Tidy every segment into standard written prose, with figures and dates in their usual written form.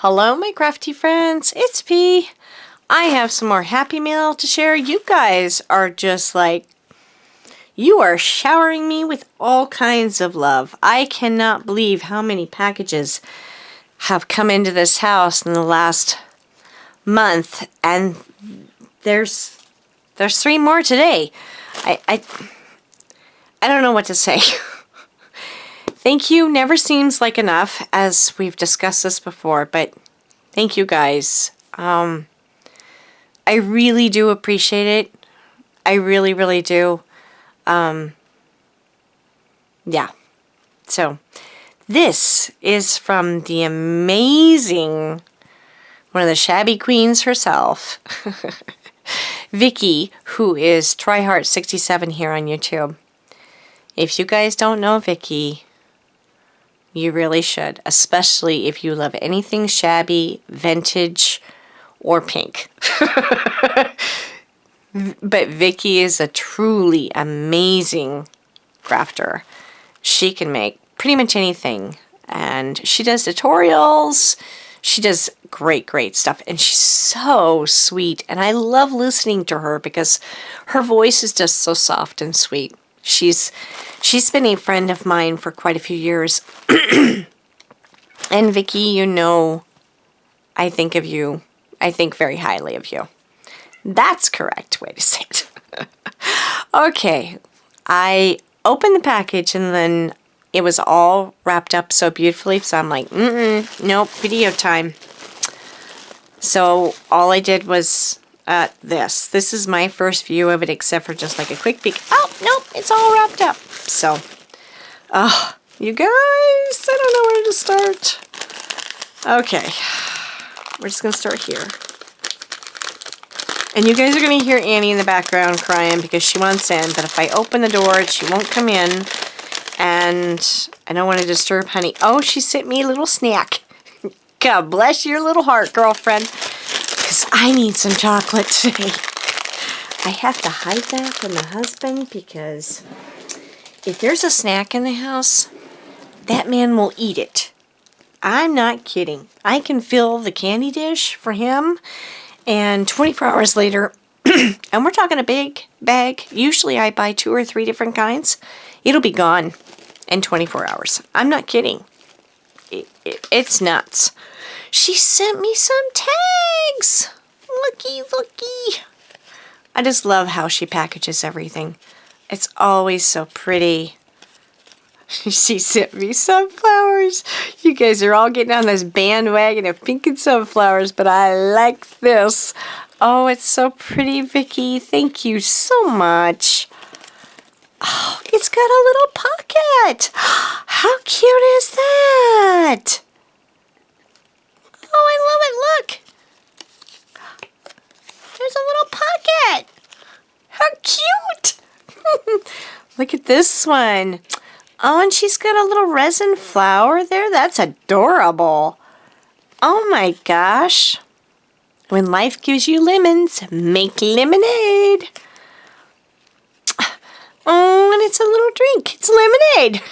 Hello, my crafty friends. It's P. I have some more Happy Mail to share. You guys are just like, you are showering me with all kinds of love. I cannot believe how many packages have come into this house in the last month, and there's 3 more today. I don't know what to say. Thank you never seems like enough, as we've discussed this before, but thank you guys. I really do appreciate it. I really, really do. Yeah. So, this is from the amazing, one of the shabby queens herself, Vicki, who is Tryheart67 here on YouTube. If you guys don't know Vicki, you really should, especially if you love anything shabby, vintage, or pink. But Vicki is a truly amazing crafter. She can make pretty much anything, and she does tutorials. She does great stuff, and she's so sweet, and I love listening to her because her voice is just so soft and sweet. She's been a friend of mine for quite a few years. And Vicki, you know, I think of you. I think very highly of you. That's correct way to say it. Okay, I opened the package and then it was all wrapped up so beautifully. So I'm like, nope, video time. So all I did was this. This is my first view of it, except for just like a quick peek. Oh, nope, it's all wrapped up. So, you guys, I don't know where to start. Okay, we're just going to start here. And you guys are going to hear Annie in the background crying because she wants in. But if I open the door, she won't come in. And I don't want to disturb honey. Oh, she sent me a little snack. God bless your little heart, girlfriend. Because I need some chocolate today. I have to hide that from my husband because if there's a snack in the house, that man will eat it. I'm not kidding. I can fill the candy dish for him, and 24 hours later, and we're talking a big bag. Usually I buy 2 or 3 different kinds. It'll be gone in 24 hours. I'm not kidding. It's nuts. She sent me some tags. Looky. I just love how she packages everything. It's always so pretty. She sent me sunflowers. You guys are all getting on this bandwagon of pink and sunflowers, but I like this. Oh, it's so pretty, Vicki. Thank you so much. Oh, it's got a little pocket. How cute is that? Oh, I love it. Look. There's a little pocket. How cute. Look at this one. Oh, and she's got a little resin flower there. That's adorable. Oh my gosh. When life gives you lemons, make lemonade. Oh, and it's a little drink. It's lemonade.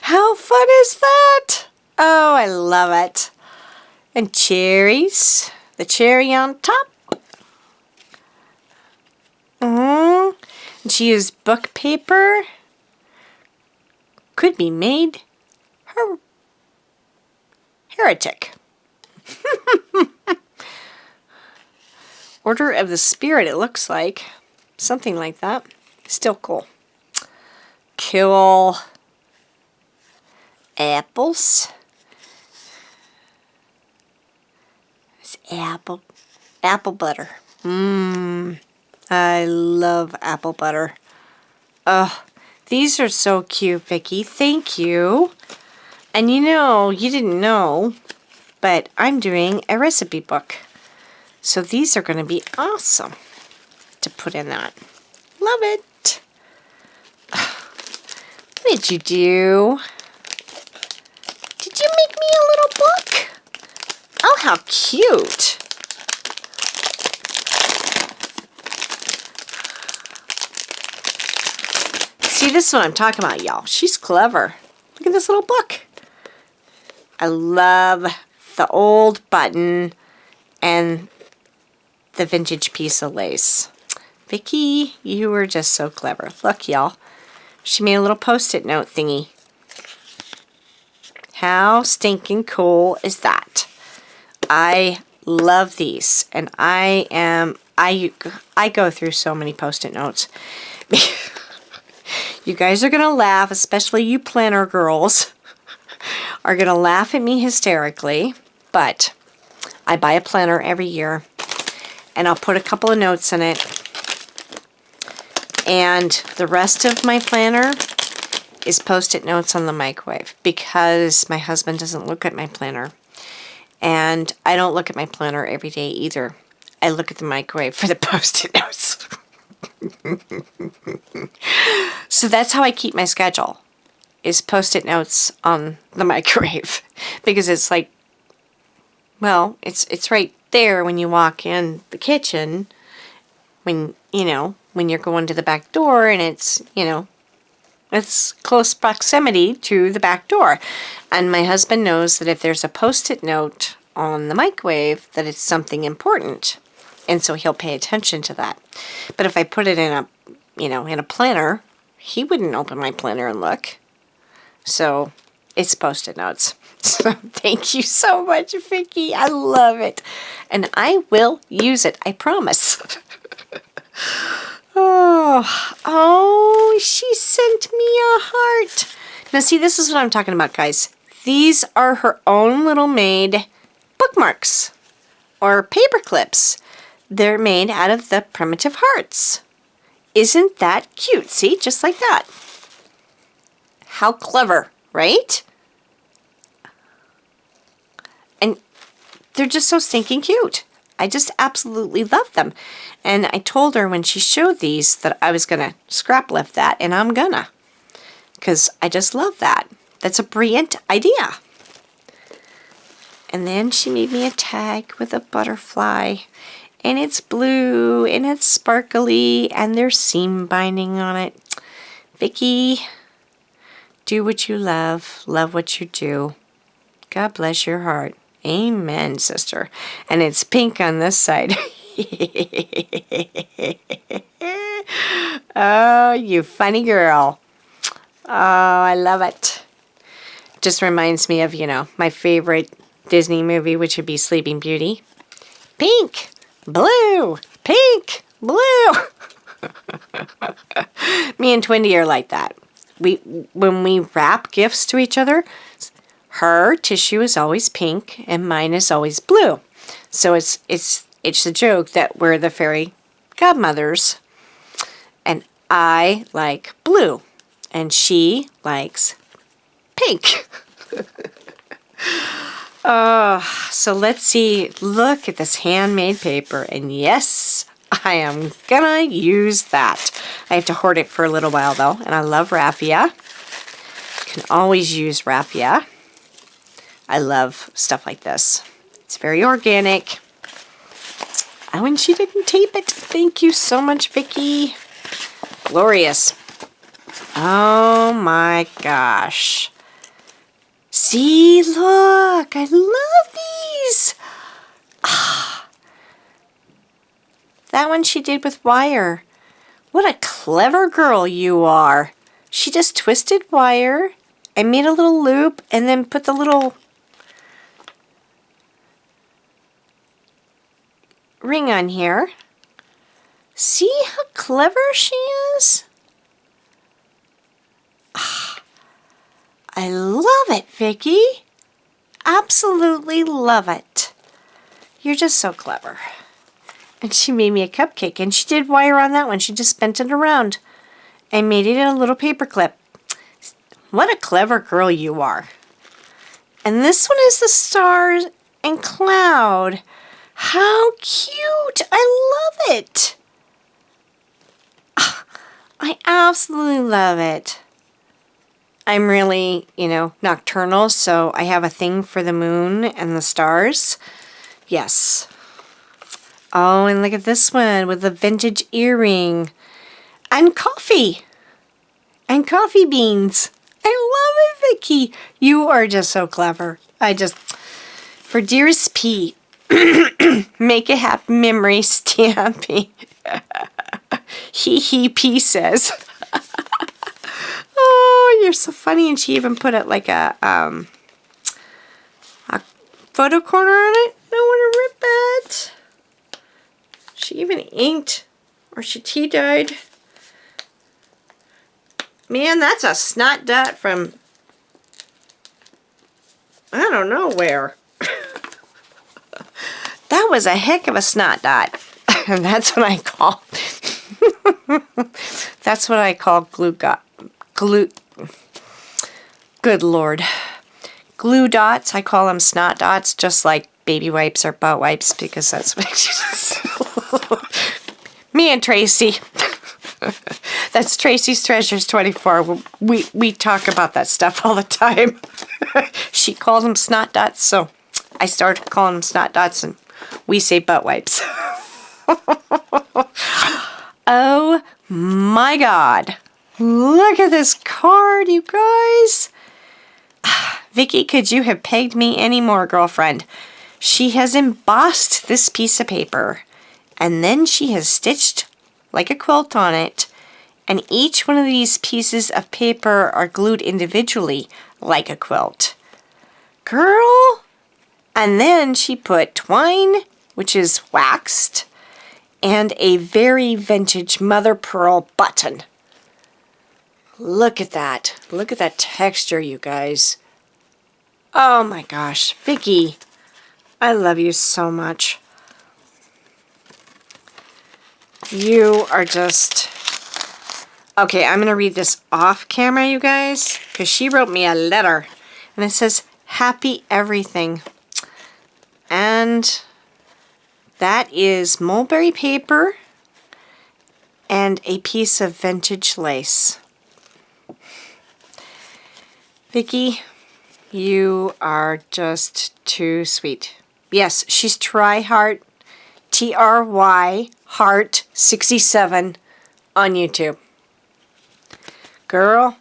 How fun is that? Oh, I love it. And cherries. The cherry on top. And she used book paper. Could be made heretic. Order of the Spirit, it looks like. Something like that. Still cool. Cool. Apples. It's apple butter. I love apple butter. Oh, these are so cute, Vicki. Thank you. And you know, you didn't know, but I'm doing a recipe book. So these are going to be awesome to put in that. Love it. What did you do? Did you make me a little book? Oh, how cute. See, this is what I'm talking about, y'all. She's clever. Look at this little book. I love the old button and the vintage piece of lace. Vicki, you were just so clever. Look, y'all. She made a little Post-it note thingy. How stinking cool is that? I love these, and I go through so many Post-it notes. You guys are gonna laugh, especially you planner girls are gonna laugh at me hysterically, but I buy a planner every year, and I'll put a couple of notes in it, and the rest of my planner is Post-it notes on the microwave because my husband doesn't look at my planner. And I don't look at my planner every day either. I look at the microwave for the Post-it notes. So that's how I keep my schedule, is Post-it notes on the microwave. Because it's like, well, it's right there when you walk in the kitchen, when you're going to the back door, and it's, it's close proximity to the back door. And my husband knows that if there's a Post-it note on the microwave, that it's something important. And so he'll pay attention to that. But if I put it in a planner, he wouldn't open my planner and look. So it's Post-it notes. So thank you so much, Vicki. I love it. And I will use it, I promise. Oh, she sent me a heart. Now see, this is what I'm talking about, guys. These are her own little made bookmarks or paper clips. They're made out of the primitive hearts. Isn't that cute? See, just like that. How clever, right? And they're just so stinking cute. I just absolutely love them. And I told her when she showed these that I was going to scrap lift that, and I'm gonna. Because I just love that. That's a brilliant idea. And then she made me a tag with a butterfly. And it's blue, and it's sparkly, and there's seam binding on it. Vicki, do what you love what you do. God bless your heart. Amen, sister. And it's pink on this side. Oh, you funny girl. Oh, I love it. Just reminds me of, my favorite Disney movie, which would be Sleeping Beauty. Pink, blue, pink, blue. Me and Twindy are like that. When we wrap gifts to each other, her tissue is always pink and mine is always blue. So it's a joke that we're the fairy godmothers, and I like blue and she likes pink. So let's see. Look at this handmade paper, and yes, I am gonna use that. I have to hoard it for a little while though, and I love raffia. Can always use raffia. I love stuff like this. It's very organic. Oh, and she didn't tape it. Thank you so much, Vicki. Glorious. Oh my gosh. See, look, I love these. That one she did with wire. What a clever girl you are. She just twisted wire and made a little loop and then put the little ring on here. See how clever she is? I love it, Vicki. Absolutely love it. You're just so clever. And she made me a cupcake, and she did wire on that one. She just bent it around and made it a little paper clip. What a clever girl you are. And this one is the stars and cloud. How cute. I love it. I absolutely love it. I'm really, nocturnal, so I have a thing for the moon and the stars. Yes. Oh, and look at this one with the vintage earring. And coffee. And coffee beans. I love it, Vicki. You are just so clever. For dearest P, make a happy memory, Stampy. He P says. Oh, you're so funny. And she even put it like a photo corner on it. I don't want to rip it. She even inked, or she tea-dyed. Man, that's a snot dot from, I don't know where. That was a heck of a snot dot. And that's what I call, that's what I call glue, good Lord. Glue dots, I call them snot dots, just like baby wipes or butt wipes, because that's what me and Tracy. That's Tracy's Treasures 24. We talk about that stuff all the time. She calls them snot dots, so I started calling them snot dots, and we say butt wipes. Oh my God. Look at this card, you guys. Vicki, could you have pegged me any more, girlfriend? She has embossed this piece of paper, and then she has stitched like a quilt on it, and each one of these pieces of paper are glued individually like a quilt. Girl! And then she put twine, which is waxed, and a very vintage mother pearl button. Look at that. Look at that texture, you guys. Oh my gosh. Vicki, I love you so much. You are just... Okay, I'm going to read this off camera, you guys, because she wrote me a letter. And it says, Happy Everything. And that is mulberry paper and a piece of vintage lace. Vicki, you are just too sweet. Yes, she's Tryheart, T-R-Y, Heart67 on YouTube. Girl,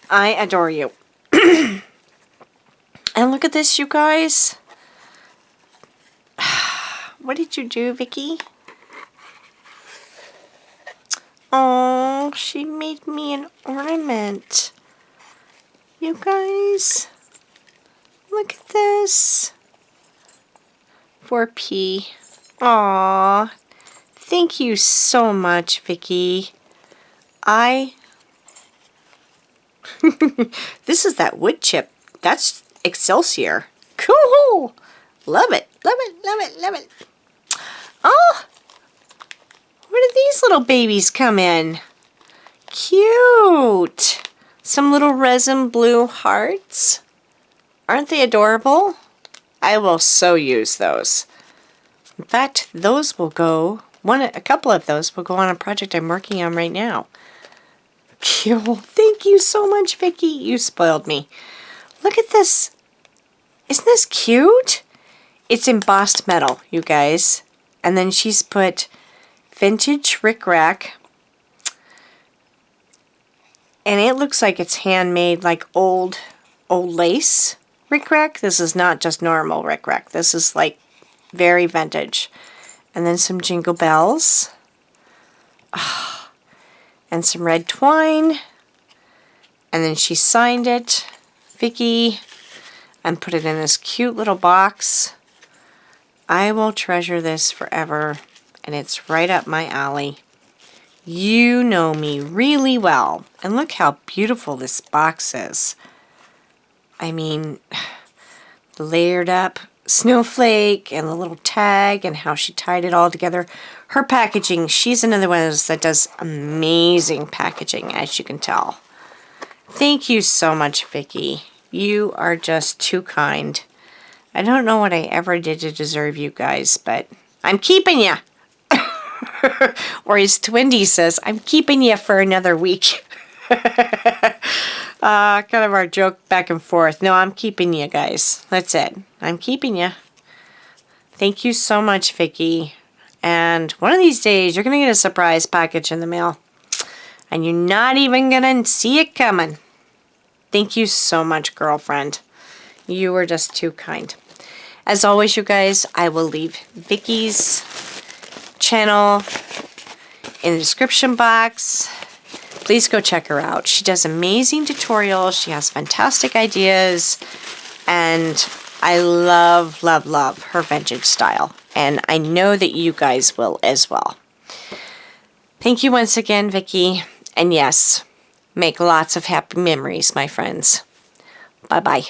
I adore you. And look at this, you guys. What did you do, Vicki? Oh, she made me an ornament. You guys, look at this. For P. Aw, thank you so much, Vicki. This is that wood chip. That's Excelsior. Cool. Love it. Love it. Love it. Love it. Oh, where did these little babies come in? Cute. Some little resin blue hearts. Aren't they adorable? I will so use those. In fact, those will go, a couple of those will go on a project I'm working on right now. Cute. Thank you so much, Vicki. You spoiled me. Look at this. Isn't this cute? It's embossed metal, you guys. And then she's put vintage rickrack. And it looks like it's handmade, like old lace rickrack. This is not just normal rickrack. This is like very vintage. And then some jingle bells. Oh, and some red twine. And then she signed it, Vicki, and put it in this cute little box. I will treasure this forever, and it's right up my alley. You know me really well, and look how beautiful this box is. I mean, the layered up snowflake and the little tag and how she tied it all together. Her packaging, she's another one of those that does amazing packaging, as you can tell. Thank you so much, Vicki. You are just too kind. I don't know what I ever did to deserve you guys, but I'm keeping you. Or as Twindy says, I'm keeping you for another week. Kind of our joke back and forth. No, I'm keeping you guys. That's it. I'm keeping you. Thank you so much, Vicki. And one of these days, you're going to get a surprise package in the mail. And you're not even gonna see it coming. Thank you so much, girlfriend. You were just too kind. As always, you guys, I will leave Vicki's channel in the description box. Please go check her out. She does amazing tutorials. She has fantastic ideas. And I love, love, love her vintage style. And I know that you guys will as well. Thank you once again, Vicki. And yes, make lots of happy memories, my friends. Bye-bye.